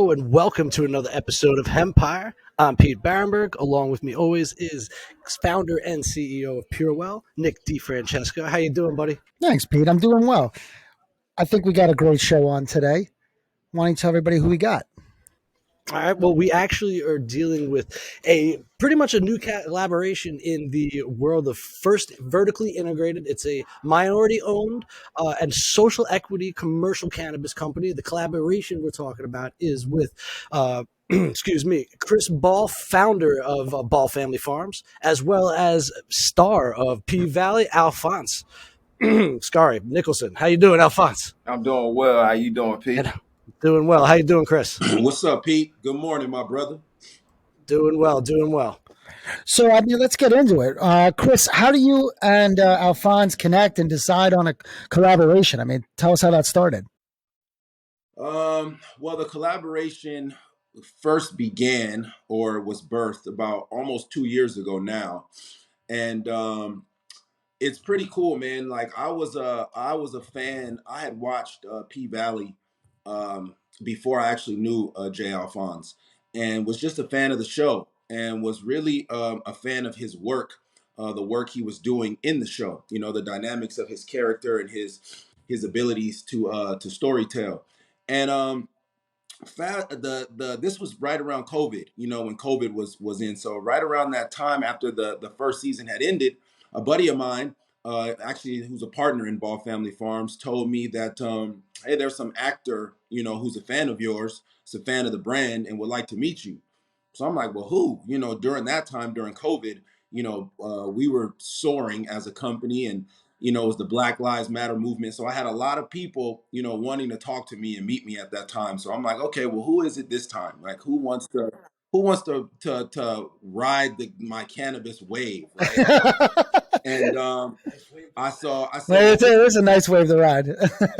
Hello and welcome to another episode of Hempire. I'm Pete Bahrenburg. Along with me always is founder and CEO of PureWell, Nick DiFrancesco. How you doing, buddy? Thanks, Pete. I'm doing well. I think we got a great show on today. Why don't you tell everybody who we got? All right. Well, we actually are dealing with a pretty much a new collaboration in the world of first vertically integrated. It's a minority owned and social equity commercial cannabis company. The collaboration we're talking about is with, excuse me, Chris Ball, founder of Ball Family Farms, as well as star of P-Valley, Alphonse. Nicholson. How you doing, Alphonse? I'm doing well. How you doing, Pete? And doing well. How you doing, Chris? What's up, Pete? Good morning, my brother. Doing well, doing well. So, let's get into it. Chris, how do you and Alphonse connect and decide on a collaboration? Tell us how that started. Well, the collaboration first began or was birthed about almost 2 years ago now. And it's pretty cool, man. Like I was a fan. I had watched P-Valley before I actually knew Jay Alphonse, and was just a fan of the show, and was really a fan of his work, the work he was doing in the show. You know, the dynamics of his character and his abilities to storytell. And this was right around COVID, you know, when COVID was in. So right around that time, after the first season had ended, a buddy of mine, actually who's a partner in Ball Family Farms, told me that hey, there's some actor, you know, who's a fan of yours, is a fan of the brand, and would like to meet you. So I'm like, well, who? You know, during that time, during COVID, you know, we were soaring as a company, and you know, it was the Black Lives Matter movement. So I had a lot of people, you know, wanting to talk to me and meet me at that time. So I'm like, okay, well, who is it this time? Like, who wants to ride my cannabis wave, right? And I said, well, It's a nice wave to ride.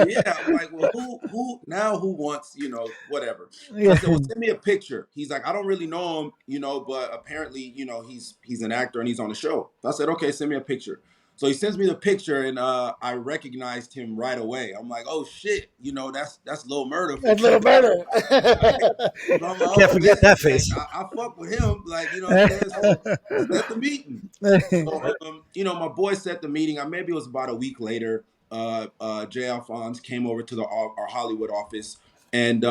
yeah, I'm like, well, who wants, you know, whatever. So I Yeah. said, well, send me a picture. He's like, I don't really know him, you know, but apparently, you know, he's an actor and he's on the show. I said, okay, send me a picture. So he sends me the picture, and I recognized him right away. I'm like, oh shit, you know, that's Lil Murder. That's a little better. So I'm like, Can't oh forget man, that like, face. I fuck with him, like, you know what I'm saying? So set the meeting. So, you know, my boy set the meeting. Maybe it was about a week later. Jay Alphonse came over to our Hollywood office, and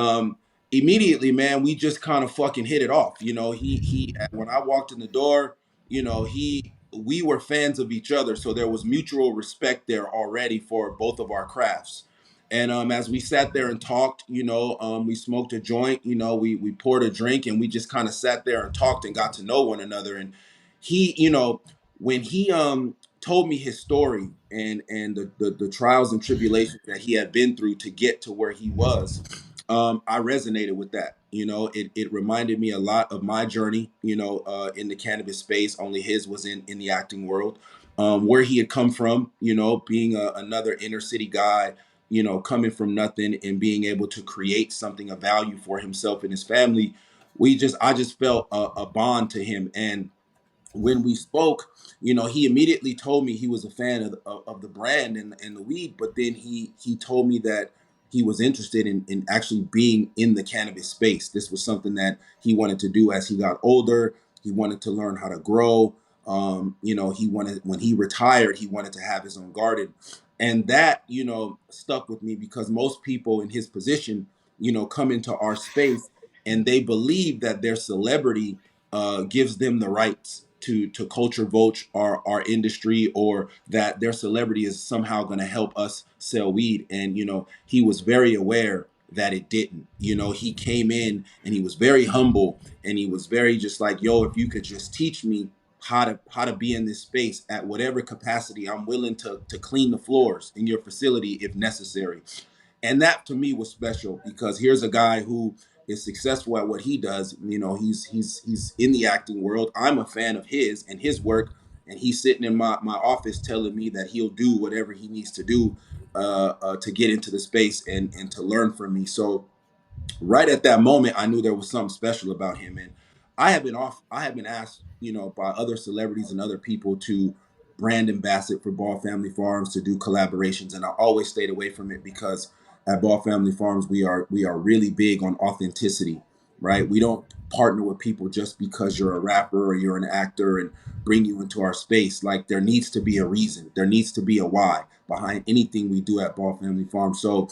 immediately, man, we just kind of fucking hit it off. You know, he when I walked in the door, you know, we were fans of each other, so there was mutual respect there already for both of our crafts. And as we sat there and talked, you know, we smoked a joint, you know, we poured a drink, and we just kind of sat there and talked and got to know one another. And he, you know, when he told me his story and the trials and tribulations that he had been through to get to where he was, I resonated with that. You know, it reminded me a lot of my journey, you know, in the cannabis space. Only his was in the acting world, where he had come from, you know, being another inner city guy, you know, coming from nothing and being able to create something of value for himself and his family. I just felt a bond to him. And when we spoke, you know, he immediately told me he was a fan of the brand and the weed, but then he told me that he was interested in actually being in the cannabis space. This was something that he wanted to do as he got older. He wanted to learn how to grow. You know, when he retired, he wanted to have his own garden. And that, you know, stuck with me because most people in his position, you know, come into our space and they believe that their celebrity gives them the rights to culture vote our industry, or that their celebrity is somehow going to help us sell weed. And you know, he was very aware that it didn't. You know, he came in and he was very humble, and he was very just like, yo, if you could just teach me how to be in this space at whatever capacity, I'm willing to clean the floors in your facility if necessary. And that to me was special because here's a guy who is successful at what he does. You know, he's in the acting world. I'm a fan of his and his work, and he's sitting in my office telling me that he'll do whatever he needs to do to get into the space and to learn from me. So right at that moment, I knew there was something special about him. And I have been asked, you know, by other celebrities and other people to brand ambassador for Ball Family Farms, to do collaborations, and I always stayed away from it because at Ball Family Farms we are really big on authenticity. right? We don't partner with people just because you're a rapper or you're an actor and bring you into our space. Like there needs to be a reason. There needs to be a why behind anything we do at Ball Family Farm. So,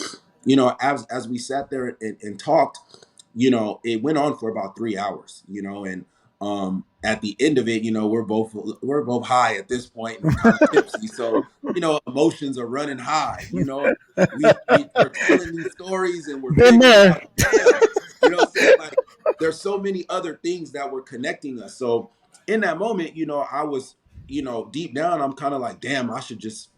as we sat there and talked, it went on for about 3 hours, and at the end of it, we're both high at this point and kind of tipsy. So, emotions are running high, we're telling these stories and we're Been figuring there. out, damn, what I'm saying? Like there's so many other things that were connecting us. So in that moment, I was, deep down, I'm kind of like, damn, I should just,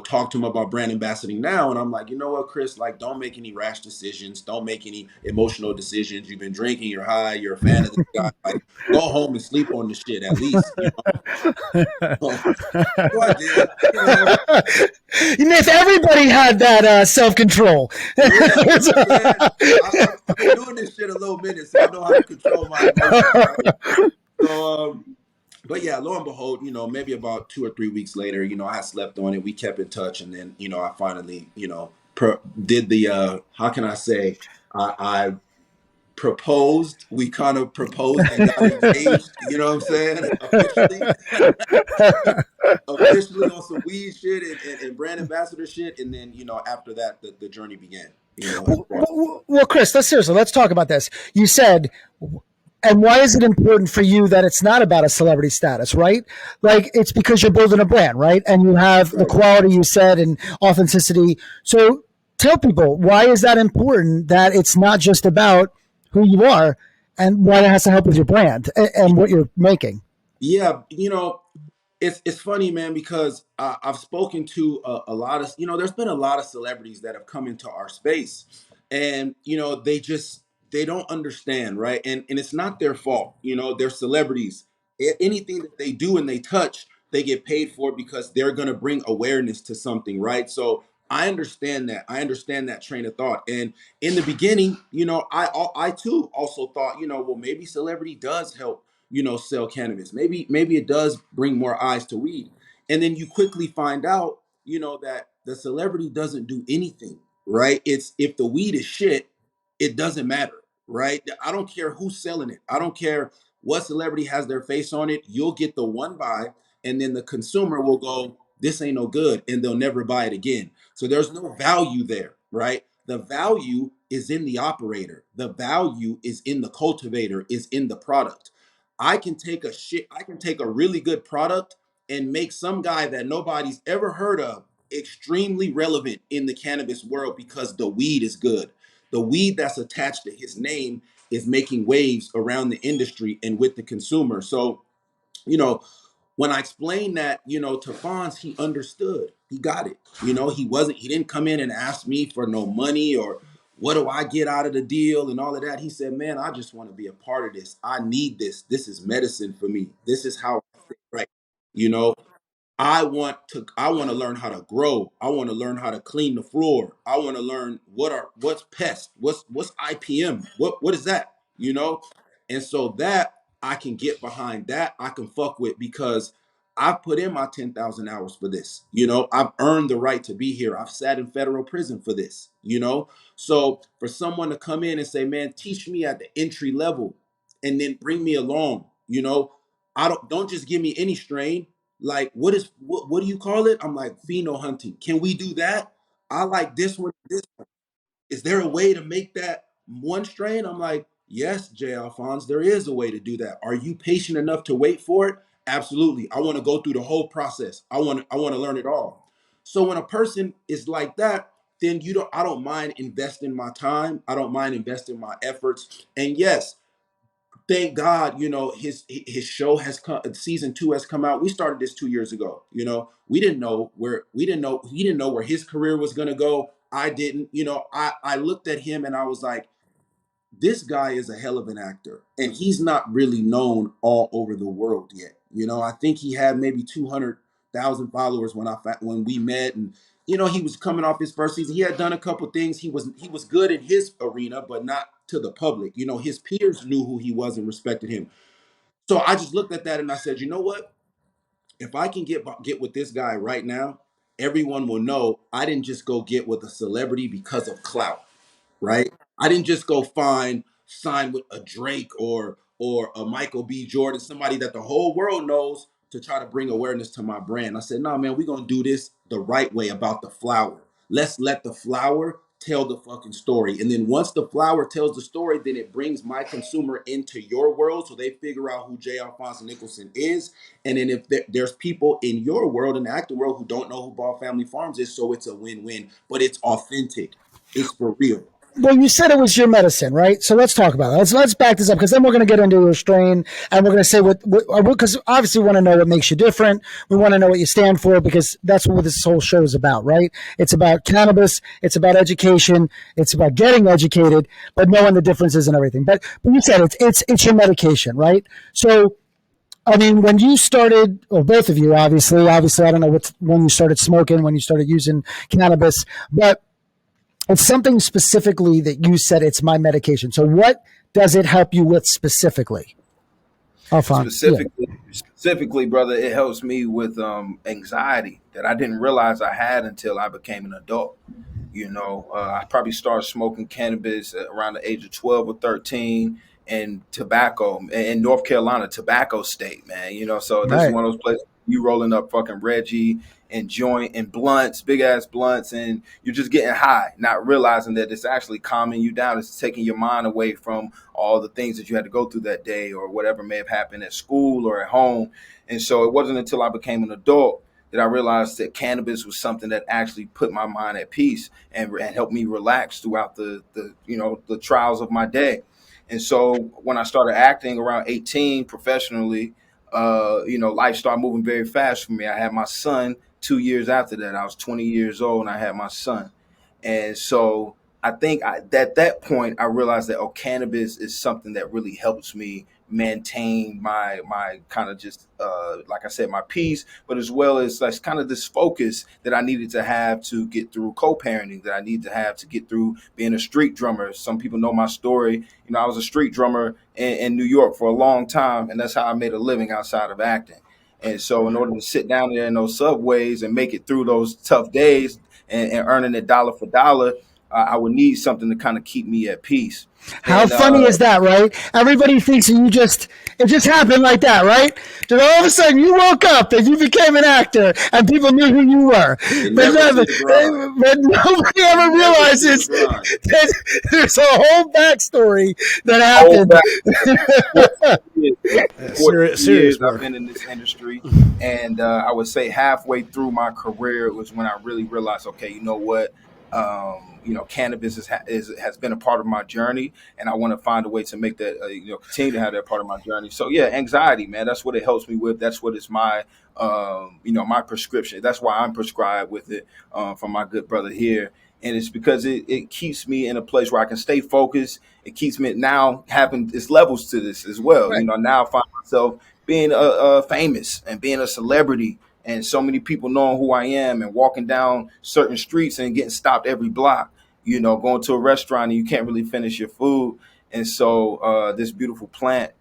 talk to him about brand ambassadoring now. And I'm like, you know what, Chris, like, don't make any rash decisions. Don't make any emotional decisions. You've been drinking, you're high, you're a fan of this guy. Like, go home and sleep on the shit at least, So I did, If everybody had that self-control. Yeah, you know what I'm saying? I've been doing this shit a little minute, so I know how to control my emotions, right? So, but yeah, lo and behold, maybe about 2 or 3 weeks later, I had slept on it. We kept in touch, and then, I finally, did the how can I say, I proposed. We kind of proposed and got engaged. You know what I'm saying? Officially on some weed shit and brand ambassador shit, and then after that, the journey began. Well, Chris, let's talk about this. You said, and why is it important for you that it's not about a celebrity status, right? Like it's because you're building a brand, right? And you have the quality you said and authenticity. So tell people, why is that important, that it's not just about who you are and why it has to help with your brand and what you're making? Yeah, it's funny, man, because I've spoken to a lot of, there's been a lot of celebrities that have come into our space, and they don't understand, right? And it's not their fault. They're celebrities. Anything that they do and they touch, they get paid for because they're gonna bring awareness to something, right? So I understand that. I understand that train of thought. And in the beginning, I too also thought, well, maybe celebrity does help, sell cannabis. Maybe it does bring more eyes to weed. And then you quickly find out, that the celebrity doesn't do anything, right? It's if the weed is shit, it doesn't matter, right? I don't care who's selling it. I don't care what celebrity has their face on it. You'll get the one buy, and then the consumer will go, this ain't no good, and they'll never buy it again. So there's no value there, right? The value is in the operator. The value is in the cultivator, is in the product. I can take a really good product and make some guy that nobody's ever heard of extremely relevant in the cannabis world because the weed is good. The weed that's attached to his name is making waves around the industry and with the consumer. So, you know, when I explained that, to Fonz, he understood. He got it. He didn't come in and ask me for no money or what do I get out of the deal and all of that. He said, man, I just want to be a part of this. I need this. This is medicine for me. This is how I think, right. You know, I want to learn how to grow. I want to learn how to clean the floor. I want to learn what's pest, what's IPM, what is that, And so that I can get behind, that I can fuck with because I've put in my 10,000 hours for this. I've earned the right to be here. I've sat in federal prison for this. So for someone to come in and say, man, teach me at the entry level and then bring me along, I don't just give me any strain. Like, what do you call it? I'm like, pheno-hunting. Can we do that? I like this one. Is there a way to make that one strain? I'm like, yes, J. Alphonse, there is a way to do that. Are you patient enough to wait for it? Absolutely. I want to go through the whole process. I want to learn it all. So when a person is like that, then I don't mind investing my time. I don't mind investing my efforts. And yes, thank God, his show has come, season 2 has come out. We started this 2 years ago. He didn't know where his career was gonna go. I didn't. I looked at him and I was like, this guy is a hell of an actor, and he's not really known all over the world yet. I think he had maybe 200,000 followers when we met, and he was coming off his first season. He had done a couple things. He was good in his arena, but not to the public. His peers knew who he was and respected him. So I just looked at that and I said, you know what? If I can get with this guy right now, everyone will know I didn't just go get with a celebrity because of clout, right? I didn't just go find sign with a Drake or a Michael B. Jordan, somebody that the whole world knows, to try to bring awareness to my brand. I said, no, man, we're gonna do this the right way about the flower. Let's let the flower tell the fucking story. And then once the flower tells the story, then it brings my consumer into your world so they figure out who J. Alphonse Nicholson is. And then if there's people in your world, in the acting world, who don't know who Ball Family Farms is, so it's a win-win. But it's authentic. It's for real. Well, you said it was your medicine, right? So let's talk about it. Let's back this up, because then we're going to get into a strain, and we're going to say what because obviously we want to know what makes you different. We want to know what you stand for, because that's what this whole show is about, right? It's about cannabis. It's about education. It's about getting educated, but knowing the differences and everything. But you said it's your medication, right? So, I mean, when you started, or both of you, obviously, I don't know when you started smoking, when you started using cannabis, but it's something specifically that you said it's my medication. So what does it help you with specifically? Specifically, brother, it helps me with anxiety that I didn't realize I had until I became an adult. I probably started smoking cannabis around the age of 12 or 13, and tobacco in North Carolina, tobacco state, man. So this is one of those places you rolling up fucking Reggie and joint and blunts, big ass blunts, and you're just getting high, not realizing that it's actually calming you down. It's taking your mind away from all the things that you had to go through that day or whatever may have happened at school or at home. And so it wasn't until I became an adult that I realized that cannabis was something that actually put my mind at peace and helped me relax throughout the trials of my day. And so when I started acting around 18 professionally, life started moving very fast for me. I had my son 2 years after that. I was 20 years old and I had my son. And so I think at that point, I realized that cannabis is something that really helps me maintain my kind of just, like I said, my peace, but as well as like kind of this focus that I needed to have to get through co-parenting, that I need to have to get through being a street drummer. Some people know my story. I was a street drummer in New York for a long time, and that's how I made a living outside of acting. And so in order to sit down there in those subways and make it through those tough days and earning it dollar for dollar, I would need something to kind of keep me at peace. How funny is that, right? Everybody thinks it just happened like that, right? Then all of a sudden you woke up and you became an actor and people knew who you were. But nobody ever realizes that there's a whole backstory that happened. Serious I've been in this industry, and I would say halfway through my career was when I really realized, okay, you know what? Cannabis has been a part of my journey, and I want to find a way to make that, continue to have that part of my journey. So yeah, anxiety, man, that's what it helps me with. That's what is my, my prescription. That's why I'm prescribed with it from my good brother here. And it's because it keeps me in a place where I can stay focused. It keeps me now having its levels to this as well. Right. Now I find myself being famous and being a celebrity, and so many people knowing who I am and walking down certain streets and getting stopped every block, going to a restaurant and you can't really finish your food. And so this beautiful plant,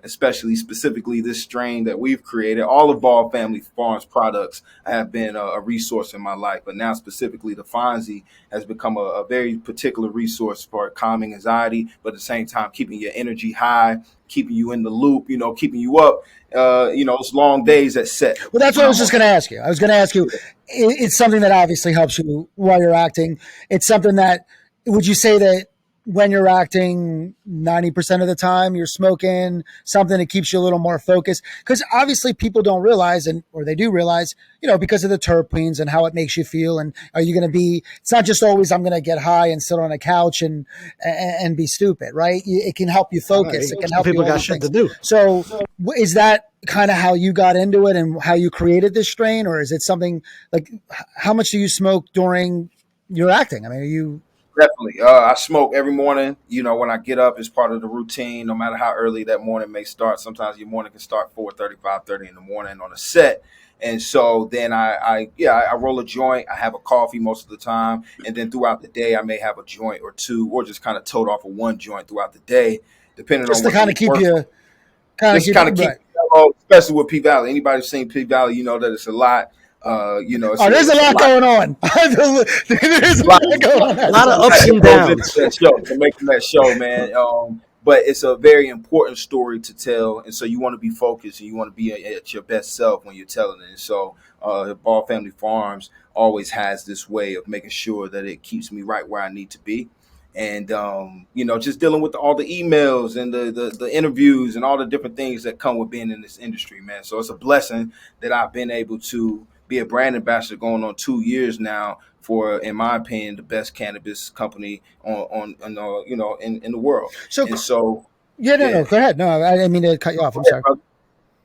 specifically this strain that we've created, all of Ball Family Farms products have been a resource in my life. But now specifically the Phonzie has become a very particular resource for calming anxiety, but at the same time keeping your energy high, keeping you in the loop, keeping you up. It's long days at set. Well, that's what I was just going to ask you. I was going to ask you, it's something that obviously helps you while you're acting. It's something that, would you say that when you're acting 90% of the time you're smoking something that keeps you a little more focused? Because obviously people don't realize, or they do realize, because of the terpenes and how it makes you feel. And are you going to be, it's not just always I'm going to get high and sit on a couch and be stupid, right? It can help you focus. It can help people you got shit to do. So is that kind of how you got into it and how you created this strain? Or is it something like, how much do you smoke during your acting? I mean, are you... Definitely. I smoke every morning. When I get up, it's part of the routine, no matter how early that morning may start. Sometimes your morning can start 4:30, 5:30 in the morning on a set. And so then I roll a joint. I have a coffee most of the time. And then throughout the day, I may have a joint or two, or just kind of tote off of one joint throughout the day, depending on what to kind of keep you, especially with P Valley. Anybody who's seen P Valley, that it's a lot. There's a lot going on. There's a lot going on. A lot of ups and goes into downs. that show, to making that show, man. But it's a very important story to tell, and so you want to be focused and you want to be at your best self when you're telling it. And so, Ball Family Farms always has this way of making sure that it keeps me right where I need to be. And just dealing with all the emails and the interviews and all the different things that come with being in this industry, man. So it's a blessing that I've been able to be a brand ambassador going on 2 years now for, in my opinion, the best cannabis company in the world. So, and so no, go ahead. No, I didn't mean to cut you off. I'm sorry.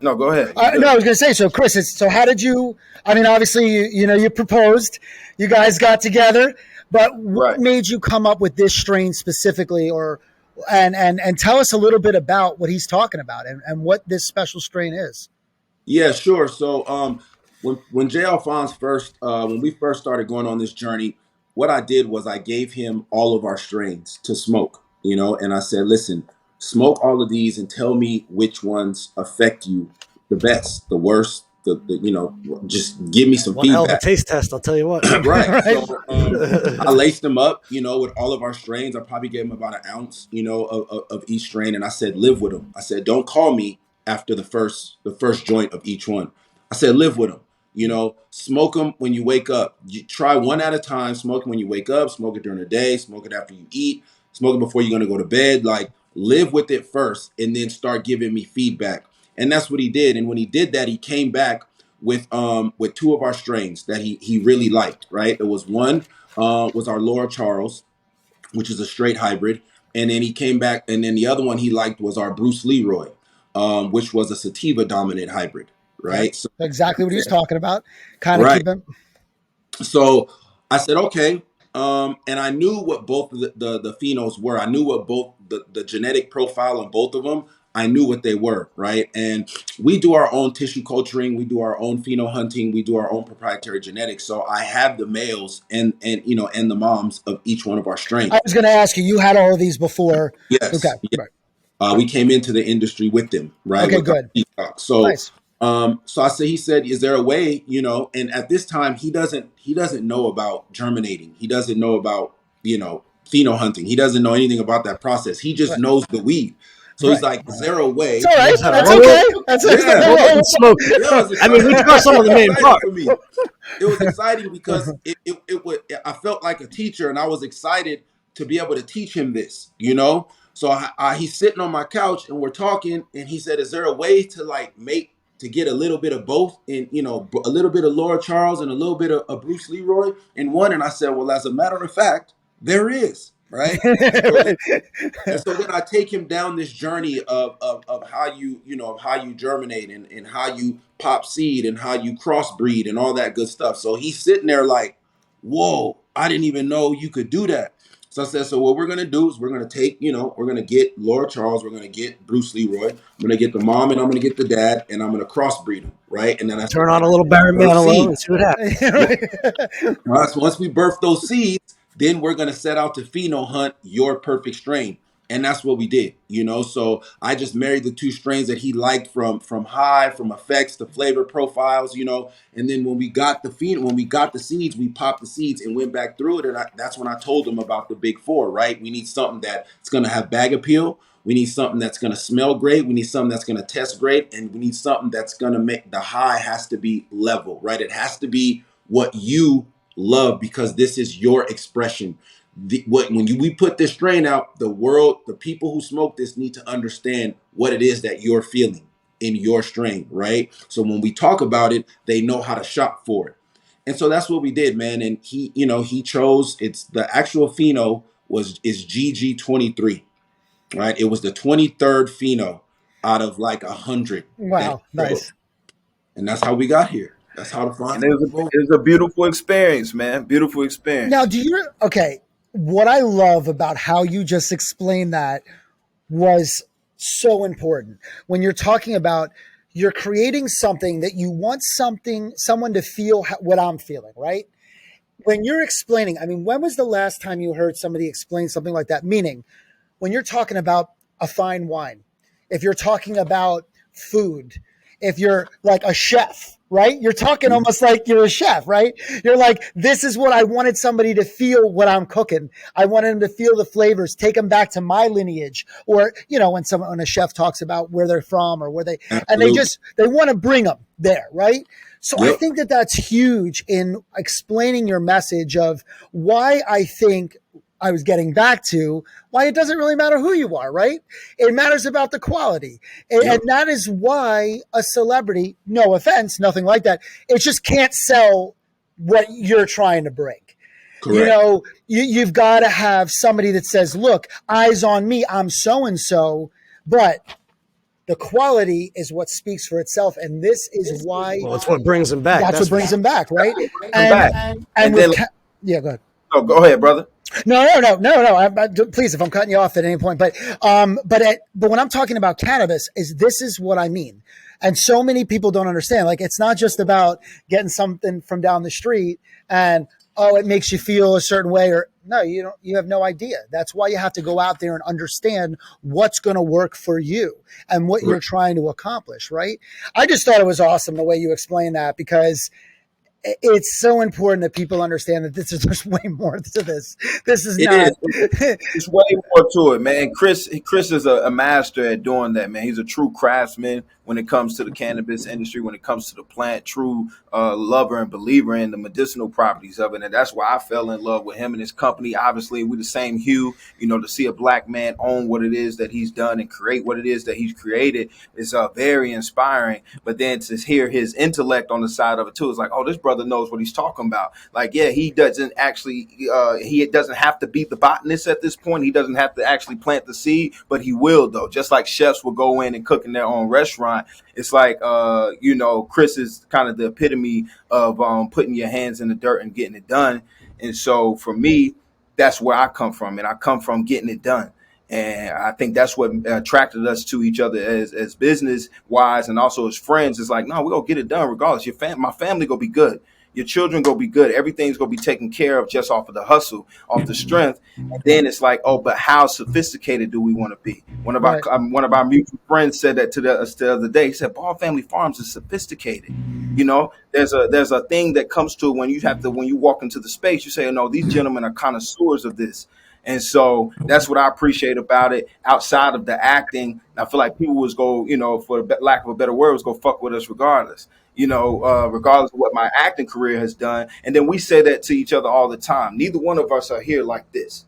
No, go ahead. No, I was going to say, so Chris, so how did you, obviously, you proposed, you guys got together, but what made you come up with this strain specifically, and tell us a little bit about what he's talking about and what this special strain is? Yeah, sure. So when J. Alphonse when we first started going on this journey, what I did was I gave him all of our strains to smoke, and I said, listen, smoke all of these and tell me which ones affect you the best, the worst, just give me some One hell of a feedback. taste test, I'll tell you what. Right. So I laced them up, with all of our strains. I probably gave them about an ounce, of each strain. And I said, live with them. I said, don't call me after the first joint of each one. I said, live with them, smoke them when you wake up. You try one at a time. Smoke them when you wake up, smoke it during the day, smoke it after you eat, smoke it before you're going to go to bed. Like, live with it first and then start giving me feedback. And that's what he did. And when he did that, he came back with two of our strains that he really liked, right? It was one was our Laura Charles, which is a straight hybrid. And then he came back, and then the other one he liked was our Bruce Leroy, which was a sativa dominant hybrid, right? Yep. So exactly what he was talking about. Kind of right. keep him. So I said, okay. And I knew what both of the phenos were. I knew what both the genetic profile on both of them. I knew what they were, right? And we do our own tissue culturing, we do our own pheno hunting, we do our own proprietary genetics. So I have the males and the moms of each one of our strains. I was going to ask you, you had all of these before. Yes. Okay. Yeah. Right. We came into the industry with them, right? Okay, good. So nice. So he said, is there a way, and at this time he doesn't know about germinating. He doesn't know about, pheno hunting. He doesn't know anything about that process. He just knows the weed. So he's like, is there a way? It's all right. That's okay. That's I mean, we got some of the main part. For me. It was exciting because I felt like a teacher, and I was excited to be able to teach him this, So he's sitting on my couch and we're talking, and he said, is there a way to get a little bit of both, and a little bit of Laura Charles and a little bit of Bruce Leroy in one? And I said, well, as a matter of fact, there is, right? And so then I take him down this journey of how you germinate and how you pop seed and how you crossbreed and all that good stuff. So he's sitting there like, whoa, I didn't even know you could do that. So I said, so what we're going to do is we're going to take, we're going to get Laura Charles, we're going to get Bruce Leroy, I'm going to get the mom and I'm going to get the dad, and I'm going to crossbreed them, right? And then I turn on a little Barron Manilow and see what happens. Once we birth those seeds, then we're going to set out to pheno hunt your perfect strain. And that's what we did, So I just married the two strains that he liked from high, from effects to flavor profiles, And then when we got the seeds, we popped the seeds and went back through it. And that's when I told him about the big four, right? We need something that's going to have bag appeal. We need something that's going to smell great. We need something that's going to test great. And we need something that's going to make the high has to be level, right? It has to be what you love, because this is your expression. We put this strain out, the people who smoke this need to understand what it is that you're feeling in your strain, right? So when we talk about it, they know how to shop for it. And so that's what we did, man. And he chose, it's the actual pheno is GG23, right? It was the 23rd pheno out of like 100. Wow, nice. And that's how we got here. That's how to find it. It was a beautiful experience, man. Beautiful experience. Now, what I love about how you just explained that was so important. When you're talking about, you're creating something that you want someone to feel what I'm feeling, right? When you're explaining, I mean, when was the last time you heard somebody explain something like that? Meaning, when you're talking about a fine wine, if you're talking about food, if you're like a chef, right? You're talking almost like you're a chef, right? You're like, this is what I wanted somebody to feel what I'm cooking. I wanted them to feel the flavors, take them back to my lineage. Or, when a chef talks about where they're from or and they want to bring them there, right? So I think that that's huge in explaining your message of why I think I was getting back to why it doesn't really matter who you are, right? It matters about the quality. And that is why a celebrity, no offense, nothing like that, it just can't sell what you're trying to bring. Correct. You've got to have somebody that says, look, eyes on me, I'm so-and-so, but the quality is what speaks for itself. And this is why. Well, it's what brings them back. That's what brings them back, right? And then, yeah, go ahead. Oh, go ahead, brother. No. Please, if I'm cutting you off at any point, but when I'm talking about cannabis, this is what I mean. And so many people don't understand. Like, it's not just about getting something from down the street and, it makes you feel a certain way, or no, you don't. You have no idea. That's why you have to go out there and understand what's going to work for you and what you're trying to accomplish. Right? I just thought it was awesome the way you explained that, because it's so important that people understand that there's way more to this. This is not. It's way more to it, man. Chris is a master at doing that, man. He's a true craftsman when it comes to the cannabis industry, when it comes to the plant, true lover and believer in the medicinal properties of it. And that's why I fell in love with him and his company. Obviously, we're the same hue. To see a black man own what it is that he's done and create what it is that he's created is very inspiring. But then to hear his intellect on the side of it too, it's like, oh, this brother knows what he's talking about. Like, yeah, he doesn't actually, he doesn't have to be the botanist at this point. He doesn't have to actually plant the seed, but he will, though. Just like chefs will go in and cook in their own restaurant. It's like, Chris is kind of the epitome of putting your hands in the dirt and getting it done. And so for me, that's where I come from. And I come from getting it done. And I think that's what attracted us to each other as business wise and also as friends. It's like, no, we're going to get it done regardless. My family going to be good. Your children going to be good. Everything's going to be taken care of just off of the hustle, off the strength. And then it's like, oh, but how sophisticated do we want to be? One of our mutual friends said that to us the other day. He said, Ball Family Farms is sophisticated. There's a thing that comes to it when you walk into the space, you say, oh, no, these gentlemen are connoisseurs of this. And so that's what I appreciate about it. Outside of the acting, I feel like people was go, for lack of a better word, was go fuck with us regardless. Regardless of what my acting career has done. And then we say that to each other all the time. Neither one of us are here like this.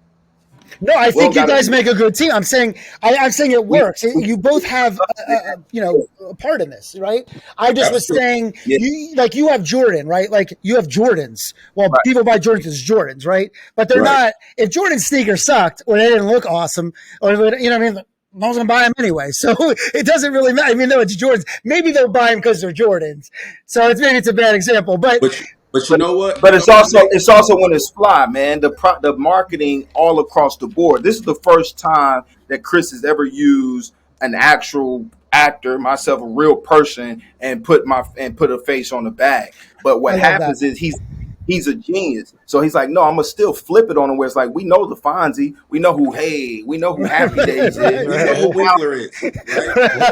No, I think you guys make a good team. I'm saying it works. You both have, a part in this, right? I just was saying, you have Jordan, right? Like, you have Jordans. Well, people buy Jordans as Jordans, right? But they're not. If Jordan's sneakers sucked or they didn't look awesome, or what I mean. I was going to buy them anyway. So it doesn't really matter. I mean, no, it's Jordans. Maybe they'll buy them because they're Jordans. So it's a bad example, but you know what? But it's also when it's fly, man. The marketing all across the board. This is the first time that Chris has ever used an actual actor, myself, a real person, and put a face on the bag. But what happens is he's a genius. So he's like, no, I'm gonna still flip it on him where it's like, we know the Phonzie, we know who Happy Days is, we know who Winkler is, right?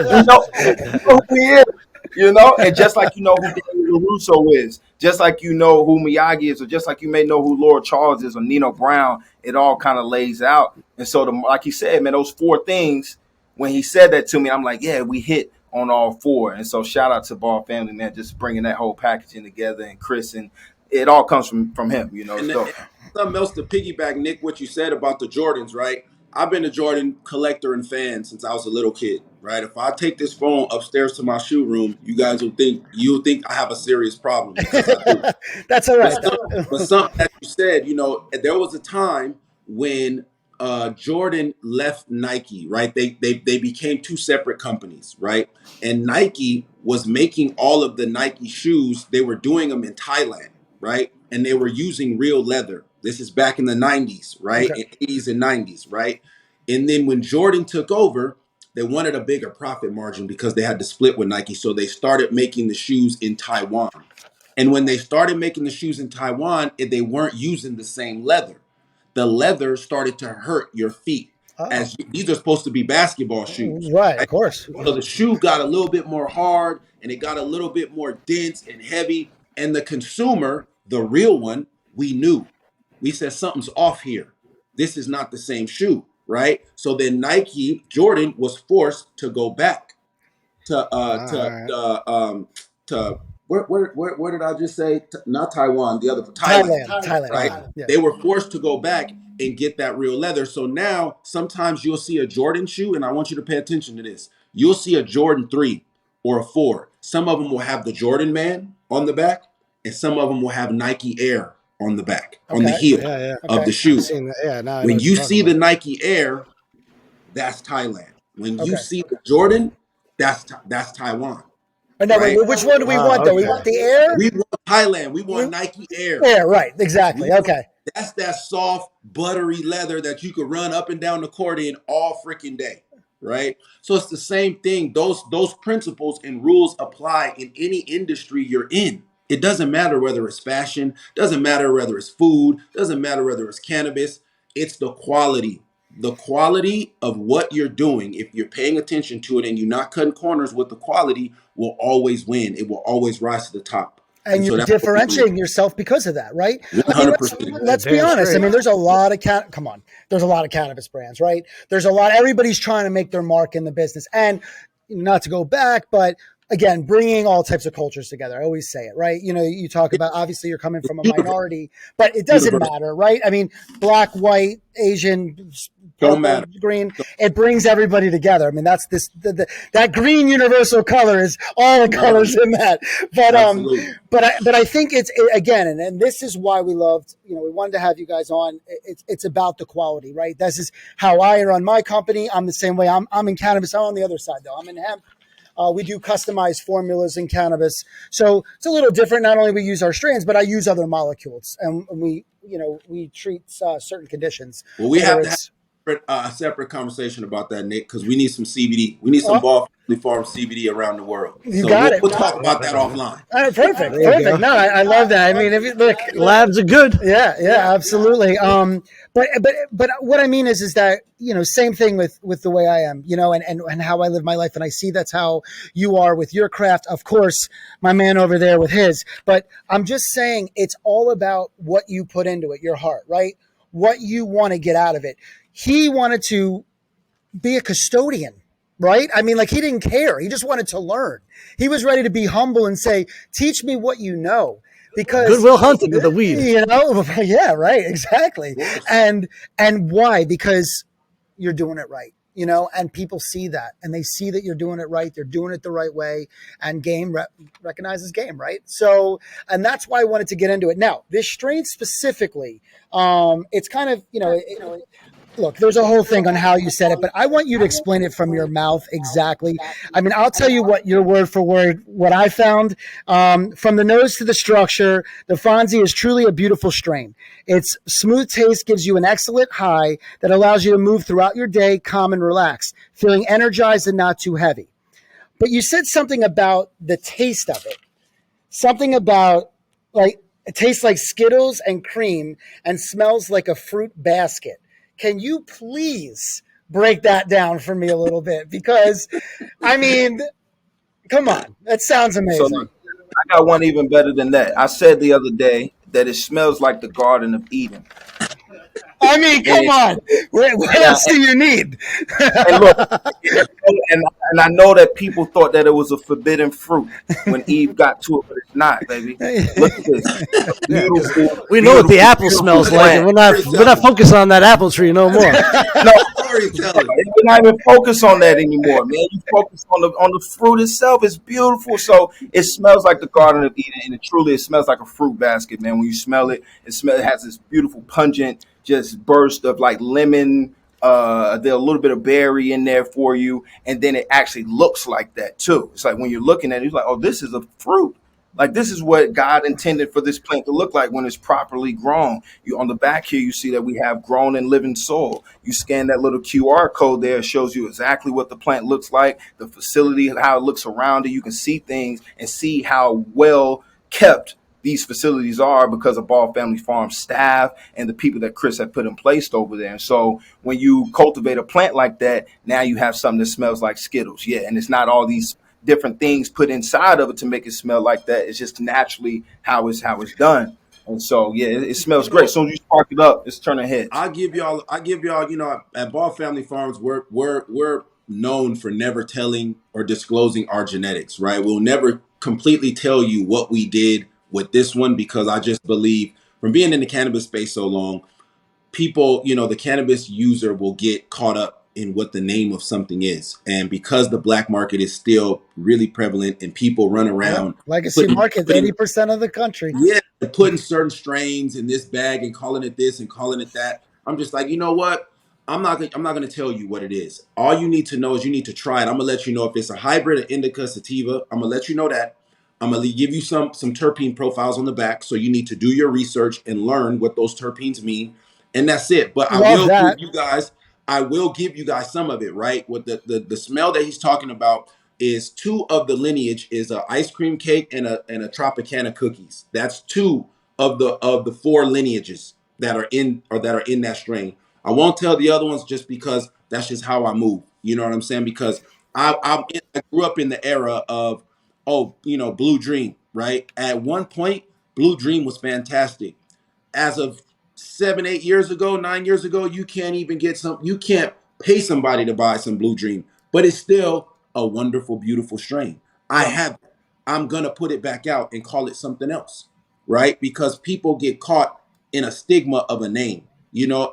we know who he is. And just like you know who Daniel LaRusso is, just like you know who Miyagi is, or just like you may know who Lord Charles is or Nino Brown, it all kind of lays out. And so, like he said, man, those four things, when he said that to me, I'm like, yeah, we hit on all four. And so shout out to Ball Family, man, just bringing that whole packaging together, and Chris, and it all comes from him, And something else to piggyback, Nick, what you said about the Jordans, right? I've been a Jordan collector and fan since I was a little kid, right? If I take this phone upstairs to my shoe room, you guys will think I have a serious problem, because I do. That's all right. But something that you said, there was a time when Jordan left Nike, right? They became two separate companies, right? And Nike was making all of the Nike shoes. They were doing them in Thailand, right? And they were using real leather. This is back in the 90s, right? Okay. In 80s and 90s, right? And then when Jordan took over, they wanted a bigger profit margin because they had to split with Nike. So they started making the shoes in Taiwan. And when they started making the shoes in Taiwan, they weren't using the same leather. The leather started to hurt your feet. as these are supposed to be basketball shoes. Right, of course. So the shoe got a little bit more hard and it got a little bit more dense and heavy. And the consumer, the real one, we knew. We said something's off here. This is not the same shoe, right? So then Nike, Jordan was forced to go back to where did I just say? Not Taiwan, the other Thailand, right? Yeah. They were forced to go back and get that real leather. So now sometimes you'll see a Jordan shoe, and I want you to pay attention to this. You'll see a Jordan 3 or a 4. Some of them will have the Jordan man on the back, and some of them will have Nike Air on the back, on the heel of the shoe. When you see the Nike Air, that's Thailand. When you see the Jordan, that's Taiwan. No, right? Which one do we want, though? We want the Air? We want Thailand. We want Nike Air. Yeah, right. Exactly. Okay. That's that soft, buttery leather that you could run up and down the court in all freaking day, right? So it's the same thing. Those principles and rules apply in any industry you're in. It doesn't matter whether it's fashion, doesn't matter whether it's food, doesn't matter whether it's cannabis. It's the quality. The quality of what you're doing, if you're paying attention to it and you're not cutting corners with the quality, will always win. It will always rise to the top. And you're differentiating yourself because of that, right? 100%. Let's be honest. I mean, there's a lot of there's a lot of cannabis brands, right? There's a lot. Everybody's trying to make their mark in the business, and not to go back, but again, bringing all types of cultures together. I always say it, right? You know, you talk about, obviously you're coming from a minority, but it doesn't matter, right? I mean, black, white, Asian, don't matter. Green, it brings everybody together. I mean, that's that green universal color is all the colors in that. But I think it's, again, and this is why we loved, we wanted to have you guys on. It's about the quality, right? This is how I run my company. I'm the same way. I'm in cannabis. I'm on the other side though. I'm in hemp. We do customized formulas in cannabis. So it's a little different. Not only we use our strains, but I use other molecules, and we treat certain conditions. Well, we have to have a separate conversation about that, Nick, because we need some CBD. We need some Ballfamilyfarms CBD around the world. You got it. We'll talk about that offline. Perfect. No, I love that. I mean, if you look, labs are good. Yeah, absolutely. But what I mean is that, same thing with the way I am, and how I live my life. And I see that's how you are with your craft. Of course, my man over there with his. But I'm just saying it's all about what you put into it, your heart, right? What you want to get out of it. He wanted to be a custodian, right? I mean, like, he didn't care. He just wanted to learn. He was ready to be humble and say, teach me what you know. Because Goodwill Hunting with the weed. Yeah, right, exactly. And why? Because you're doing it right, and people see that, and they see that you're doing it right. They're doing it the right way, and game recognizes game, right? So, and that's why I wanted to get into it. Now, this strain specifically, it's kind of, look, there's a whole thing on how you said it, but I want you to explain it from your mouth exactly. I mean, I'll tell you what your word for word, what I found. From the nose to the structure, the Phonzie is truly a beautiful strain. Its smooth taste gives you an excellent high that allows you to move throughout your day, calm and relaxed, feeling energized and not too heavy. But you said something about the taste of it. Something about, like, it tastes like Skittles and cream and smells like a fruit basket. Can you please break that down for me a little bit? Because, I mean, come on. That sounds amazing. So, I got one even better than that. I said the other day that it smells like the Garden of Eden. I mean, come on. What else do you need? And look, and I know that people thought that it was a forbidden fruit when Eve got to it, but it's not, baby. Look at this. Beautiful, we know what the apple smells like, and we're not focused on that apple tree no more. No, we're not even focused on that anymore, man. You focus on the fruit itself. It's beautiful. So it smells like the Garden of Eden, and it smells like a fruit basket, man. When you smell it, it has this beautiful pungent just burst of like lemon, there's a little bit of berry in there for you, and then it actually looks like that too. It's like when you're looking at it, you're like, oh, this is a fruit. Like, this is what God intended for this plant to look like when it's properly grown. On the back here, you see that we have grown in living soil. You scan that little QR code there, it shows you exactly what the plant looks like, the facility, how it looks around it. You can see things and see how well kept these facilities are because of Ball Family Farms staff and the people that Chris had put in place over there. And so when you cultivate a plant like that, now you have something that smells like Skittles. Yeah, and it's not all these different things put inside of it to make it smell like that. It's just naturally how it's done. And so yeah, it smells great. As soon as you spark it up, it's turning heads. I give y'all, at Ball Family Farms, we're known for never telling or disclosing our genetics, right? We'll never completely tell you what we did with this one, because I just believe, from being in the cannabis space so long, people, the cannabis user will get caught up in what the name of something is. And because the black market is still really prevalent and people run around, legacy market, 80% of the country. Yeah, putting certain strains in this bag and calling it this and calling it that. I'm just like, you know what? I'm not gonna tell you what it is. All you need to know is you need to try it. I'm gonna let you know if it's a hybrid, an indica, sativa. I'm gonna let you know that. I'm gonna give you some terpene profiles on the back, so you need to do your research and learn what those terpenes mean, and that's it. But I will give you guys some of it, right? With the smell that he's talking about is two of the lineage is a ice cream cake and a Tropicana cookies. That's two of the four lineages that are in that strain. I won't tell the other ones just because that's just how I move. You know what I'm saying? Because I grew up in the era of Blue Dream, right? At one point, Blue Dream was fantastic. As of 7, 8 years ago, 9 years ago, you can't even you can't pay somebody to buy some Blue Dream, but it's still a wonderful, beautiful strain. I'm gonna put it back out and call it something else, right? Because people get caught in a stigma of a name.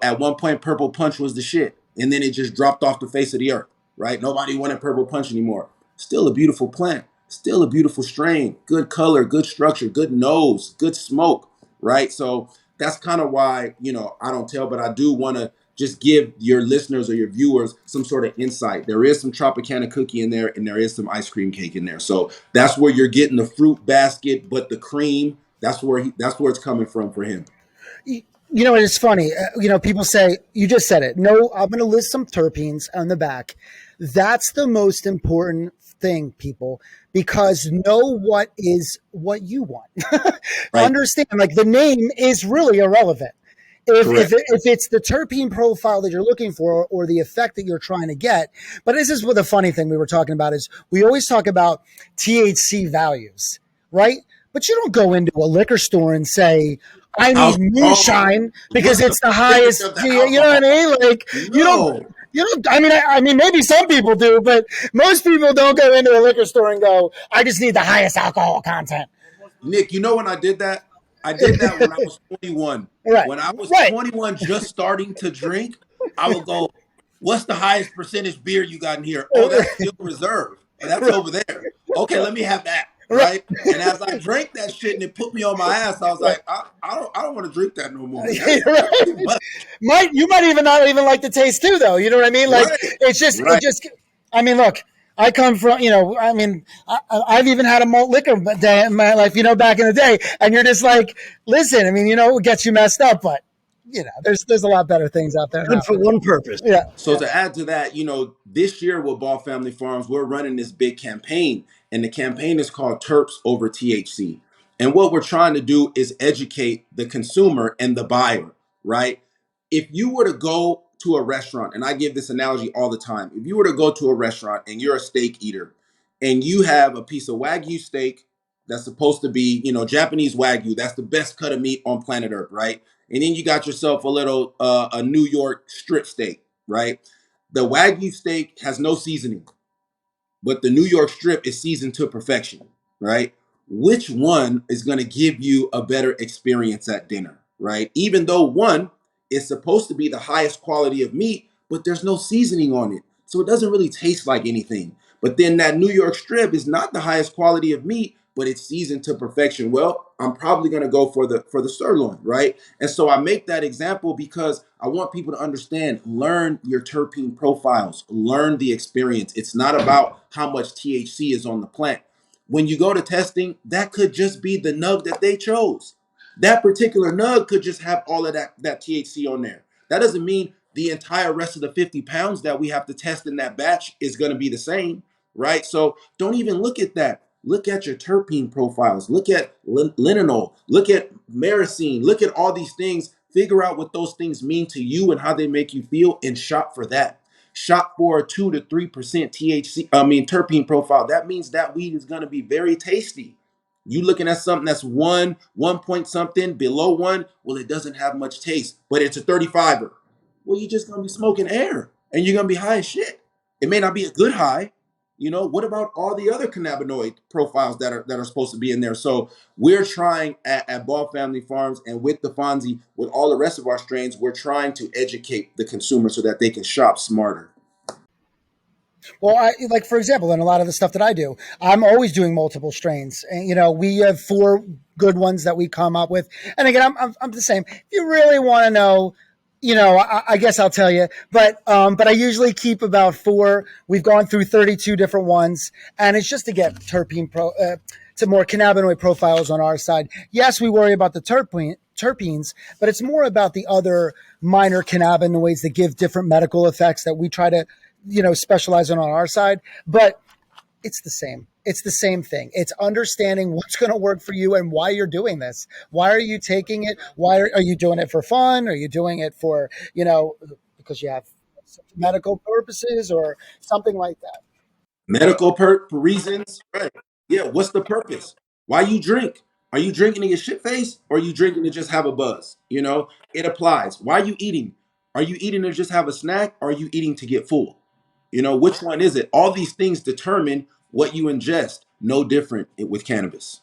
At one point, Purple Punch was the shit, and then it just dropped off the face of the earth, right? Nobody wanted Purple Punch anymore. Still a beautiful plant, still a beautiful strain, good color, good structure, good nose, good smoke, right? So that's kind of why, I don't tell, but I do want to just give your listeners or your viewers some sort of insight. There is some Tropicana cookie in there, and there is some ice cream cake in there. So that's where you're getting the fruit basket, but the cream, that's where it's coming from for him. It's funny. People say, you just said it. No, I'm going to list some terpenes on the back. That's the most important thing, people, because know what you want. Right. Understand, like, the name is really irrelevant. If it's the terpene profile that you're looking for or the effect that you're trying to get. But this is what the funny thing we were talking about is we always talk about THC values, right? But you don't go into a liquor store and say, I need moonshine because it's the highest. You know what I mean? Like, no. You don't. I mean, maybe some people do, but most people don't go into a liquor store and go, I just need the highest alcohol content. Nick, when I did that? I did that when I was 21. Right. When I was 21, just starting to drink, I would go, what's the highest percentage beer you got in here? Oh, that's still reserve. That's over there. Okay, let me have that. Right. And as I drank that shit and it put me on my ass, I was like, I don't want to drink that no more. You might even not even like the taste too, though. You know what I mean? Like, it's just, look, I come from, I've even had a malt liquor day in my life, back in the day. And you're just like, listen, it gets you messed up, but there's a lot better things out there. Good for one purpose. Yeah. So to add to that, this year with Ball Family Farms, we're running this big campaign, and the campaign is called Terps Over THC. And what we're trying to do is educate the consumer and the buyer, right? If you were to go to a restaurant, and I give this analogy all the time, if you were to go to a restaurant and you're a steak eater and you have a piece of Wagyu steak that's supposed to be, Japanese Wagyu, that's the best cut of meat on planet Earth, right? And then you got yourself a little, a New York strip steak, right? The Wagyu steak has no seasoning, but the New York strip is seasoned to perfection, right? Which one is going to give you a better experience at dinner, right? Even though one is supposed to be the highest quality of meat, but there's no seasoning on it. So it doesn't really taste like anything. But then that New York strip is not the highest quality of meat, but it's seasoned to perfection. Well, I'm probably going to go for the sirloin, right? And so I make that example because I want people to understand, learn your terpene profiles, learn the experience. It's not about how much THC is on the plant. When you go to testing, that could just be the nug that they chose. That particular nug could just have all of that THC on there. That doesn't mean the entire rest of the 50 pounds that we have to test in that batch is going to be the same, right? So don't even look at that. Look at your terpene profiles. Look at linalool. Look at myrcene. Look at all these things. Figure out what those things mean to you and how they make you feel, and shop for that. Shop for a 2 to 3% terpene profile. That means that weed is going to be very tasty. You looking at something that's one point something below one, well, it doesn't have much taste, but it's a 35er. Well, you're just gonna be smoking air and you're gonna be high as shit. It may not be a good high. What about all the other cannabinoid profiles that are supposed to be in there? So we're trying at Ball Family Farms and with the Phonzie, with all the rest of our strains, we're trying to educate the consumer so that they can shop smarter. Well, like for example, in a lot of the stuff that I do, I'm always doing multiple strains, and we have 4 good ones that we come up with. And again, I'm the same. If you really want to know, I guess I'll tell you. But I usually keep about 4. We've gone through 32 different ones, and it's just to get to more cannabinoid profiles on our side. Yes, we worry about the terpenes, but it's more about the other minor cannabinoids that give different medical effects that we try to specialize on our side. But it's the same. It's the same thing. It's understanding what's going to work for you and why you're doing this. Why are you taking it? Why are you doing it for fun? Are you doing it for, because you have medical purposes or something like that? Medical reasons, right? Yeah. What's the purpose? Why you drink? Are you drinking to get shit faced, or are you drinking to just have a buzz? It applies. Why are you eating? Are you eating to just have a snack, or are you eating to get full? Which one is it? All these things determine what you ingest. No different with cannabis.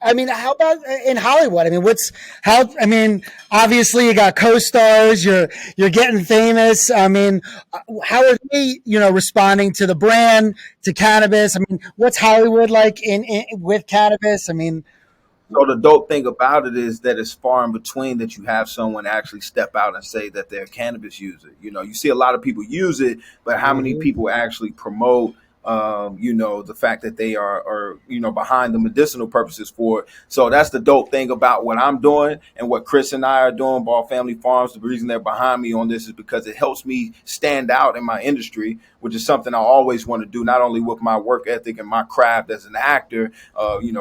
I mean, how about in Hollywood? I mean, obviously you got co-stars, you're getting famous. I mean, how are they, responding to the brand, to cannabis? I mean, what's Hollywood like in with cannabis? I mean, So the dope thing about it is that it's far in between that you have someone actually step out and say that they're a cannabis user. You see a lot of people use it, but how many people actually promote the fact that they are behind the medicinal purposes for it. So that's the dope thing about what I'm doing and what Chris and I are doing, Ball Family Farms. The reason they're behind me on this is because it helps me stand out in my industry, which is something I always want to do, not only with my work ethic and my craft as an actor,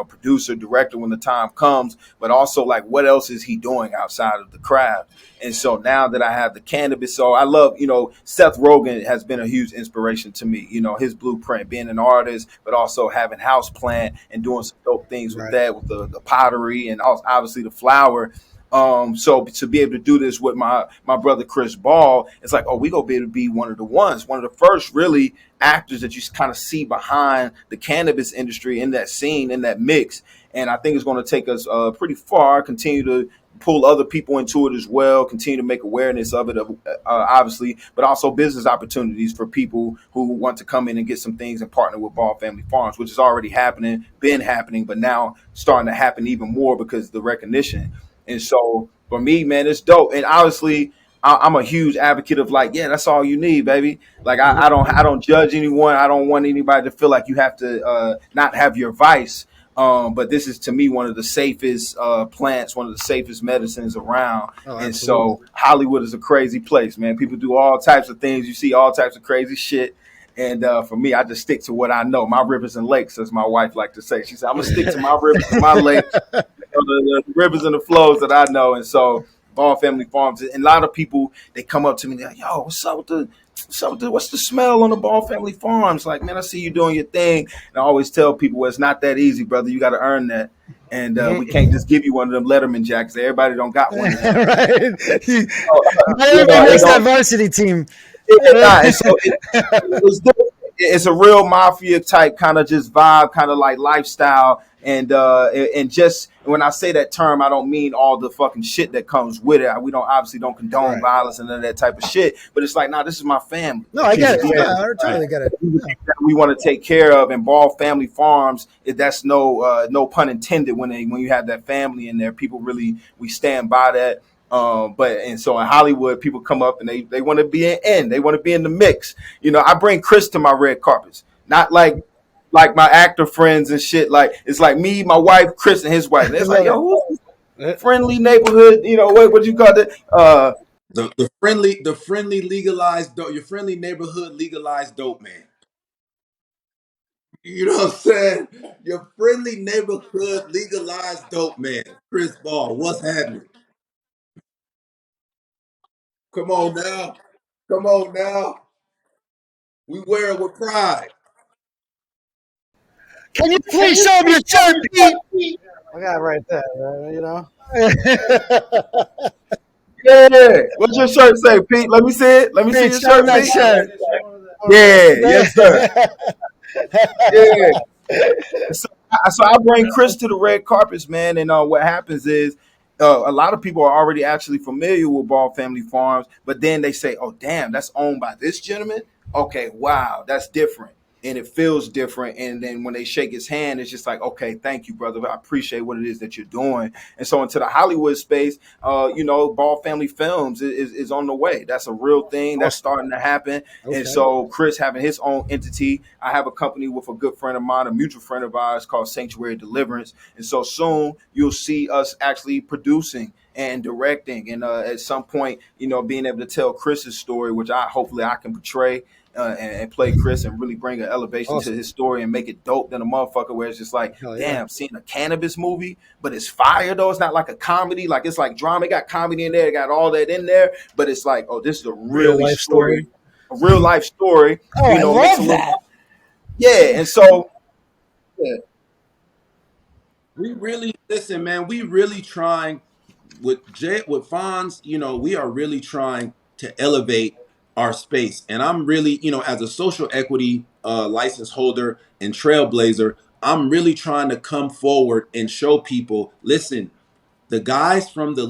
producer, director when the time comes, but also like what else is he doing outside of the craft? And so now that I have the cannabis, so I love, Seth Rogen has been a huge inspiration to me, his blueprint, being an artist, but also having house plant and doing some dope things with that, with the pottery and also obviously the flower. So to be able to do this with my brother Chris Ball, it's like, oh, we gonna be able to be one of the first really actors that you kind of see behind the cannabis industry in that scene, in that mix. And I think it's going to take us pretty far. Continue to pull other people into it as well. Continue to make awareness of it, obviously, but also business opportunities for people who want to come in and get some things and partner with Ball Family Farms, which is already happening, been happening, but now starting to happen even more because of the recognition. And so for me, man, it's dope. And obviously, I'm a huge advocate of like, yeah, that's all you need, baby. Like I don't judge anyone. I don't want anybody to feel like you have to not have your vice. But this is to me one of the safest plants, one of the safest medicines around. Oh, and absolutely. so Hollywood is a crazy place, man. People do all types of things. You see all types of crazy shit. And for me, I just stick to what I know. My rivers and lakes, as my wife likes to say. She said, I'm going to stick to my rivers and my lakes, the rivers and the flows that I know. And so Ball Family Farms, and a lot of people, they come up to me, they're like, yo, what's the smell on the Ball Family Farms? Like, man, I see you doing your thing. And I always tell people, well, it's not that easy, brother. You got to earn that. And we can't just give you one of them Letterman jackets. Everybody don't got one of them. right? So, Everybody makes that varsity team. it's not. And so it's a real mafia type kind of just vibe, kind of like lifestyle. And just when I say that term, I don't mean all the fucking shit that comes with it. We don't condone violence and none of that type of shit. But it's like, nah, this is my family. No, I get it. Yeah, I totally get it. Yeah. We want to take care of, and Ball Family Farms. That's no pun intended. When you have that family in there, people really, we stand by that. And so in Hollywood, people come up and they want to be they want to be in the mix. I bring Chris to my red carpets, not like my actor friends and shit. Like it's like me, my wife, Chris, and his wife. And it's like, yo, who's friendly neighborhood? What you call it? The friendly legalized dope, your friendly neighborhood legalized dope man. You know what I'm saying? Your friendly neighborhood legalized dope man, Chris Ball. What's happening? Come on now. Come on now. We wear it with pride. Can you please show him your shirt, Pete? I got it right there, you know. Yeah. What's your shirt say, Pete? Let me see it. Let me see Pete, your show him shirt, that Pete. shirt. Yeah. Yes, sir. Yeah. So I bring Chris to the red carpets, man, and what happens is a lot of people are already actually familiar with Ball Family Farms, but then they say, "Oh, damn, that's owned by this gentleman." Okay, wow, that's different, and it feels different. And then when they shake his hand, it's just like, "Okay, thank you, brother. I appreciate what it is that you're doing." And so into the Hollywood space, Ball Family Films is on the way. That's a real thing that's Awesome. starting to happen. And Okay. so Chris having his own entity, I have a company with a good friend of mine, a mutual friend of ours called Sanctuary Deliverance. And so soon you'll see us actually producing and directing, and at some point, being able to tell Chris's story, which hopefully I can portray. And play Chris and really bring an elevation to Awesome. his story and make it dope than a motherfucker, where it's just like, Hell yeah. damn, seeing a cannabis movie, but it's fire though. It's not like a comedy, like it's like drama. It got comedy in there, it got all that in there, but it's like, oh, this is a Real really life story. a real life story. Oh, I Mix a love little, that. yeah. And so, yeah, We really listen, man. We really trying with Fonz. We are really trying to elevate our space. And I'm really, as a social equity license holder and trailblazer, I'm really trying to come forward and show people. Listen, the guys from the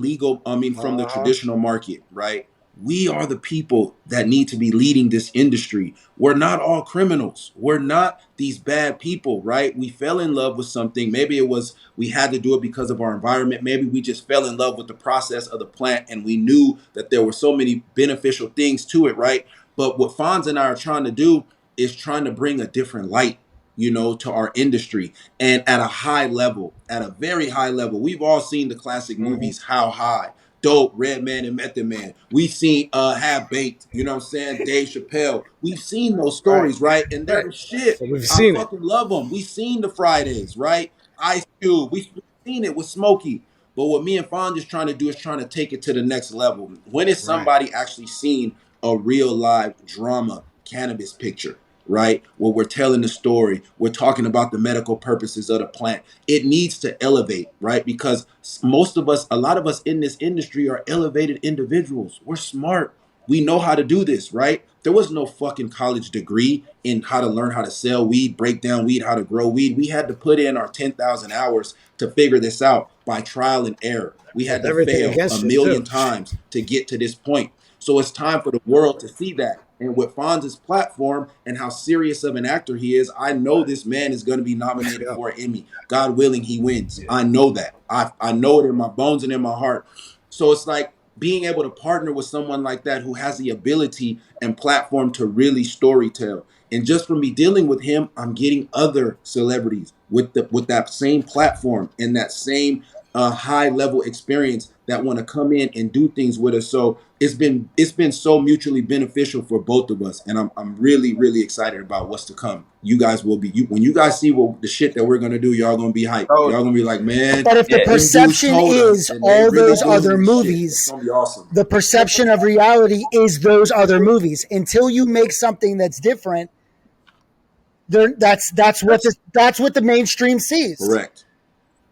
from the Uh-huh. traditional market, right? We are the people that need to be leading this industry. We're not all criminals. We're not these bad people, right? We fell in love with something. Maybe it was we had to do it because of our environment. Maybe we just fell in love with the process of the plant and we knew that there were so many beneficial things to it, right? But what Fonz and I are trying to do is trying to bring a different light, to our industry, and at a high level, at a very high level. We've all seen the classic mhm, movies, How High, Dope, Red Man and Method Man. We've seen Have Baked, you know what I'm saying? Dave Chappelle. We've seen those Right. stories, right? And they're the shit. So we've I seen it. fucking love them. We've seen the Fridays, right? Ice Cube. We've seen it with Smokey. But what me and Fawn just trying to do is trying to take it to the next level. When is Right. somebody actually seen a real live drama cannabis picture? Right? Where we're telling the story, we're talking about the medical purposes of the plant. It needs to elevate, right? Because most of us, a lot of us in this industry are elevated individuals. We're smart. We know how to do this, right? There was no fucking college degree in how to learn how to sell weed, break down weed, how to grow weed. We had to put in our 10,000 hours to figure this out by trial and error. We With had to everything fail a against you million too. times to get to this point. So it's time for the world to see that. And with Fonz's platform and how serious of an actor he is, I know this man is going to be nominated Yeah. for an Emmy. God willing, he wins. I know that. I know it in my bones and in my heart. So it's like being able to partner with someone like that who has the ability and platform to really storytell. And just from me dealing with him, I'm getting other celebrities with that same platform and that same high level experience that want to come in and do things with us. So it's been so mutually beneficial for both of us, and I'm really really excited about what's to come. You guys will be when you guys see what the shit that we're gonna do. Y'all gonna be hyped. so Y'all gonna be like, man, But if the yeah, them dudes perception told us, is and they all really those doing other this shit. It's movies, gonna be awesome. the perception of reality is those other movies. Until you make something that's different, that's what the mainstream sees. Correct.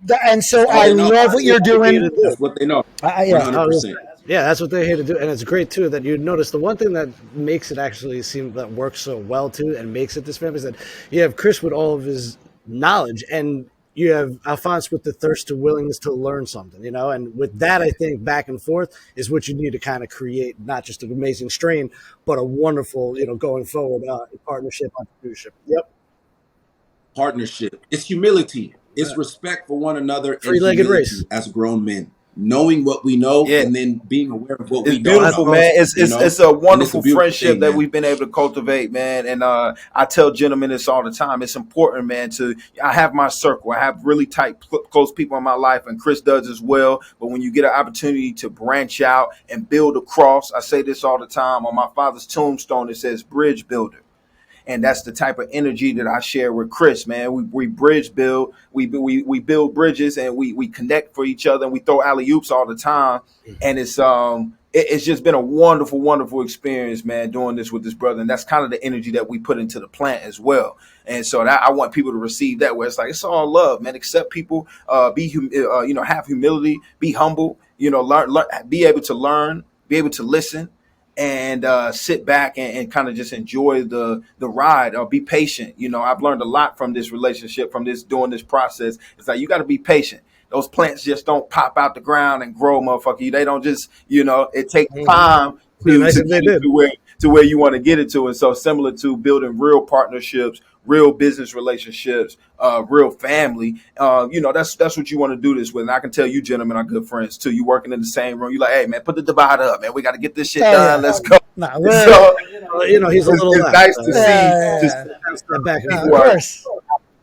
And That's so all I they know. love what you're What they here doing. to do. That's what they know. Yeah. 100%. Yeah, that's what they're here to do, and it's great too that you notice the one thing that makes it actually seem that works so well too, and makes it this family is that you have Chris with all of his knowledge, and you have Alphonse with the thirst to willingness to learn something, and with that, I think back and forth is what you need to kind of create not just an amazing strain, but a wonderful, going forward partnership, entrepreneurship. Yep, Partnership. It's humility. It's respect for one another and three-legged race. humility as grown men. Knowing what we know yeah. and then being aware of what It's we don't beautiful, know. man. It's a And it's a wonderful beautiful friendship thing, that man. we've been able to cultivate, man. And I tell gentlemen this all the time. It's important, man. I have my circle. I have really tight, close people in my life, and Chris does as well. But when you get an opportunity to branch out and build across, I say this all the time. On my father's tombstone, it says bridge builder. And that's the type of energy that I share with Chris, man. We bridge build, we build bridges, and we connect for each other, and we throw alley oops all the time. And it's just been a wonderful, wonderful experience, man, doing this with this brother. And that's kind of the energy that we put into the plant as well. And so that I want people to receive that, where it's like, it's all love, man. Accept people, have humility, be humble, learn, be able to learn, be able to listen, and sit back and kind of just enjoy the ride, or be patient. I've learned a lot from this relationship, from doing this process. It's like, you got to be patient. Those plants just don't pop out the ground and grow, motherfucker. They don't just, it takes time to get it to where you want to get it to. And so, similar to building real partnerships, real business relationships, real family, that's what you want to do this with. And I can tell you, gentlemen, are good friends too. You working in the same room. You like, hey, man, put the divider up, man. We got to get this shit done. Let's go. So, he's a little nice to see back of course,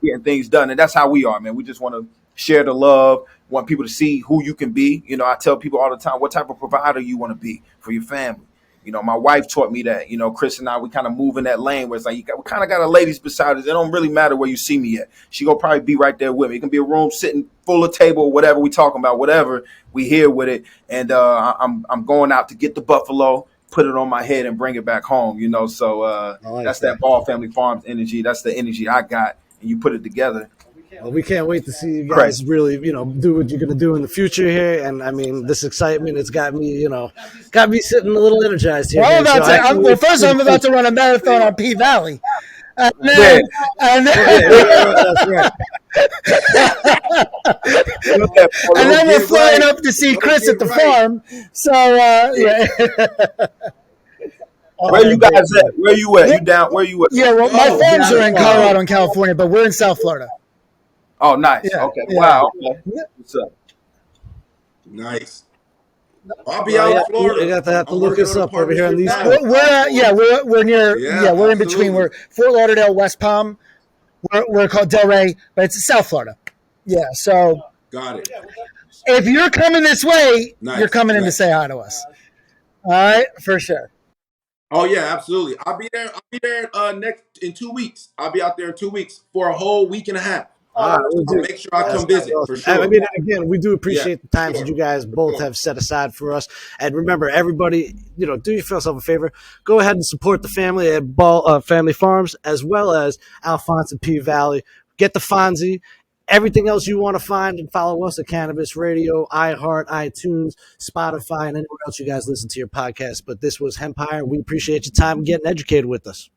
getting things done. And that's how we are, man. We just want to share the love, want people to see who you can be. I tell people all the time, what type of provider you want to be for your family. My wife taught me that. Chris and I, we kind of move in that lane where it's like, we kind of got our ladies beside us. It don't really matter where you see me at. She gonna probably be right there with me. It can be a room sitting full of table, whatever we talking about, whatever we here with it. And I'm going out to get the buffalo, put it on my head, and bring it back home. So that's that Ball Family Farms energy. That's the energy I got, and you put it together. Well, we can't wait to see you guys really, do what you're going to do in the future here. And I mean, this excitement, it's got me sitting a little energized here. Well, first I'm about to run a marathon on P-Valley. And then we're flying up to see Chris at the farm. So, Where you guys at? Where you at? You down? Where you at? Yeah, well, my farms are in Colorado and California, but we're in South Florida. Oh, nice. Yeah, okay. Yeah. Wow. Okay. What's up? Nice. I'll be out in Florida. You got to have to look us up over here on these. We're near. Yeah, we're in between. We're Fort Lauderdale, West Palm. We're called Delray, but it's South Florida. Yeah. So. Got it. If you're coming this way, you're coming in to say hi to us. All right, for sure. Oh yeah, absolutely. I'll be there in 2 weeks. I'll be out there in 2 weeks for a whole week and a half. I'll make sure I come visit for sure. I mean, again, we do appreciate the times that you guys both have set aside for us. And remember, everybody, do yourself a favor. Go ahead and support the family at Ball Family Farms, as well as Alphonse and P Valley. Get the Phonzie. Everything else you want to find, and follow us at Cannabis Radio, iHeart, iTunes, Spotify, and anywhere else you guys listen to your podcast. But this was Hempire. We appreciate your time getting educated with us.